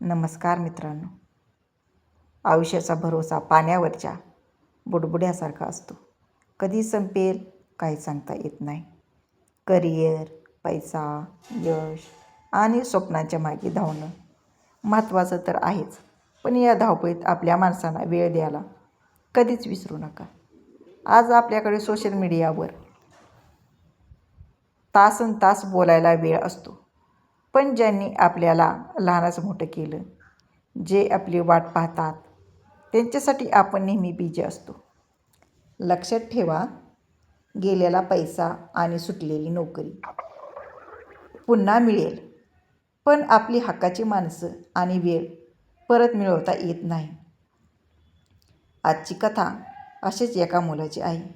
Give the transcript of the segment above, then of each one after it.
नमस्कार मित्रांनो. आयुष्याचा भरोसा पाण्यावरच्या बुडबुड्यासारखा असतो. कधी संपेल काही सांगता येत नाही. करिअर, पैसा, यश आणि स्वप्नांच्या मागे धावणं महत्त्वाचं तर आहेच, पण या धावपळीत आपल्या माणसांना वेळ द्यायला कधीच विसरू नका. आज आपल्याकडे सोशल मीडियावर तासनतास बोलायला वेळ असतो, पण ज्यांनी आपल्याला लहानाचं मोठं केलं, जे आपली वाट पाहतात, त्यांच्यासाठी आपण नेहमी बिझी असतो. लक्षात ठेवा, गेलेला पैसा आणि सुटलेली नोकरी पुन्हा मिळेल, पण आपली हक्काची माणसं आणि वेळ परत मिळवता येत नाही. आजची कथा अशीच एका मुलाची आहे,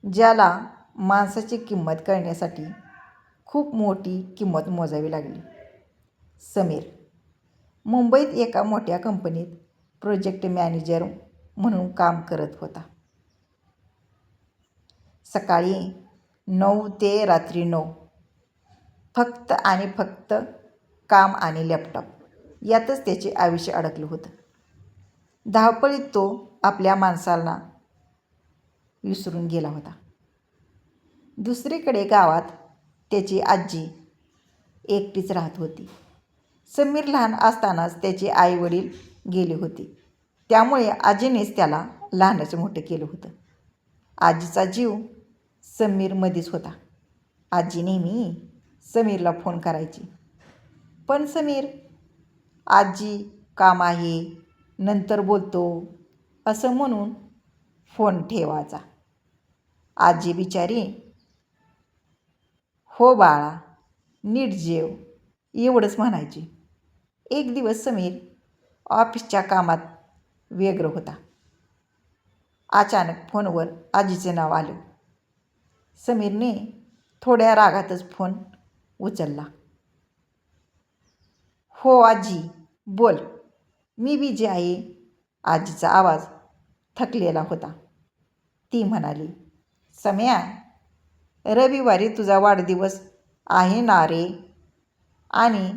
ज्याला माणसाची किंमत कळण्यासाठी खूप मोठी किंमत मोजावी लागली. समीर मुंबईत एका मोठ्या कंपनीत प्रोजेक्ट मॅनेजर म्हणून काम करत होता. सकाळी 9 ते रात्री 9, फक्त आणि फक्त काम आणि लॅपटॉप यातच त्याचे आयुष्य अडकलं होतं. धावपळीत तो आपल्या माणसाला विसरून गेला होता. दुसरीकडे गावात त्याची आजी एकटीच राहत होती. समीर लहान असतानाच त्याचे आई वडील गेले होते, त्यामुळे आजीनेच त्याला लहानाचं मोठं केलं होतं. आजीचा जीव समीरमध्येच होता. आजी नेहमी समीरला फोन करायची, पण समीर आजी काम आहे, नंतर बोलतो असं म्हणून फोन ठेवायचा. आजी बिचारी हो बाळा, नीट जेव एवढंच म्हणायची. एक दिवस समीर ऑफिसच्या कामात व्यग्र होता. अचानक फोनवर आजीचे नाव आलं. समीरने थोड्या रागातच फोन उचलला. हो आजी, बोल, मी बिझी आहे. आजीचा आवाज थकलेला होता. ती म्हणाली, सम्या, रविवारी तुझा वाढदिवस आहे ना रे, आणि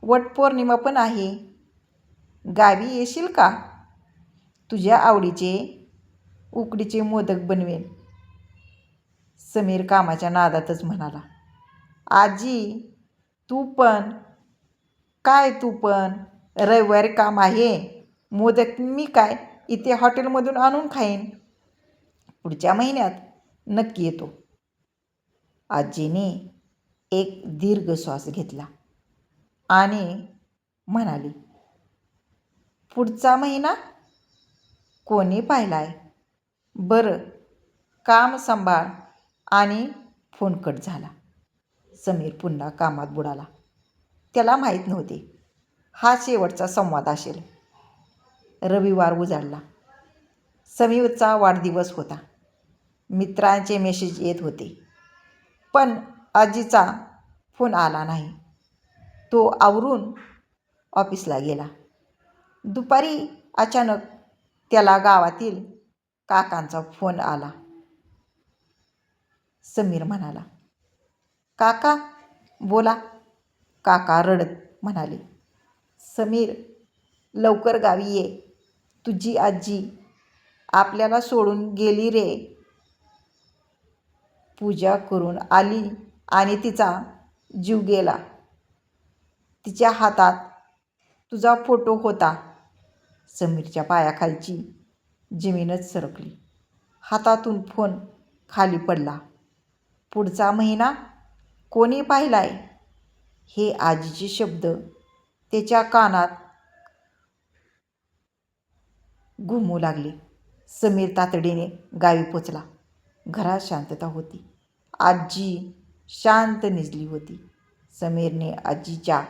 वटपौर्णिमा पण आहे. गावी येशील का? तुझ्या आवडीचे उकडीचे मोदक बनवेन. समीर कामाच्या नादातच म्हणाला, आजी तू पण काय, तू पण रविवारी काम आहे. मोदक मी काय इथे हॉटेलमधून आणून खाईन. पुढच्या महिन्यात नक्की येतो. आजीने एक दीर्घ श्वास घेतला आणि म्हणाली, पुढचा महिना कोणी पाहिलाय? बरं, काम सांभाळ. आणि फोन कट झाला. समीर पुन्हा कामात बुडाला. त्याला माहीत नव्हते हा शेवटचा संवाद असेल. रविवार उजाडला. समीरचा वाढदिवस होता. मित्रांचे मेसेज येत होते, पण आजीचा फोन आला नाही. तो आवरून ऑफिसला गेला. दुपारी अचानक त्याला गावातील काकांचा फोन आला. समीर म्हणाला, काका बोला. काका रडत म्हणाले, समीर लवकर गावी ये. तुझी आजी आपल्याला सोडून गेली रे. पूजा करून आली आणि तिचा जीव गेला. तिच्या हातात तुझा फोटो होता. समीरच्या पायाखालची जमीनच सरकली. हातातून फोन खाली पडला. पुढचा महिना कोणी पाहिलाय? हे आजीचे शब्द त्याच्या कानात घुमू लागले. समीर तातडीने गावी पोचला. घरात शांतता होती. आजी शांत निजली होती. समीरने आजीच्या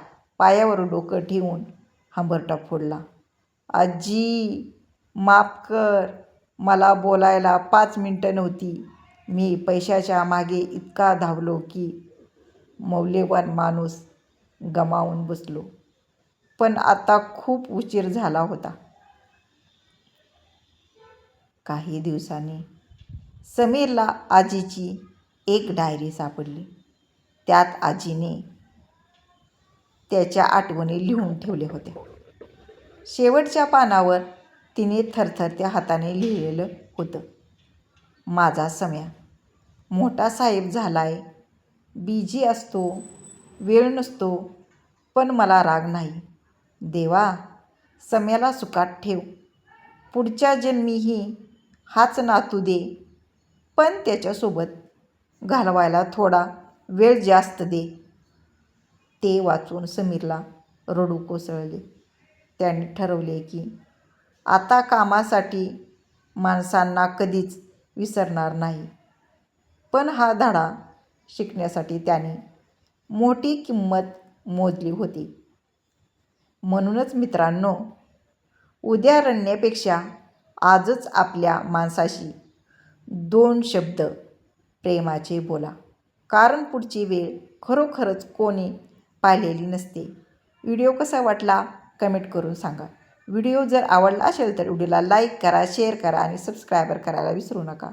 पायावर डोकं ठेवून हंबरटा फोडला. आजी माफ कर, मला बोलायला 5 मिनिटं नव्हती. मी पैशाच्या मागे इतका धावलो की मौल्यवान माणूस गमावून बसलो. पण आता खूप उशीर झाला होता. काही दिवसांनी समीरला आजीची एक डायरी सापडली. त्यात आजीने त्याच्या आठवणी लिहून ठेवल्या होत्या. शेवटच्या पानावर तिने थरथरत्या हाताने लिहिलेलं होतं, माझा सम्या मोठा साहेब झालाय, बिझी असतो, वेळ नसतो, पण मला राग नाही. देवा, सम्याला सुखात ठेव. पुढच्या जन्मीही हाच नातू दे, पण त्याच्यासोबत घालवायला थोडा वेळ जास्त दे. ते वाचून समीरला रडू कोसळले. त्याने ठरवले की आता कामासाठी माणसांना कधीच विसरणार नाही. पण हा धडा शिकण्यासाठी त्याने मोठी किंमत मोजली होती. म्हणूनच मित्रांनो, उद्या रडण्यापेक्षा आजच आपल्या माणसाशी 2 शब्द प्रेमाचे बोला, कारण पुढची वेळ खरोखरच कोणी पाहिलेली नसते. व्हिडिओ कसा वाटला कमेंट करून सांगा. व्हिडिओ जर आवडला असेल तर व्हिडिओला लाईक करा, शेअर करा आणि सबस्क्राईब करायला विसरू नका.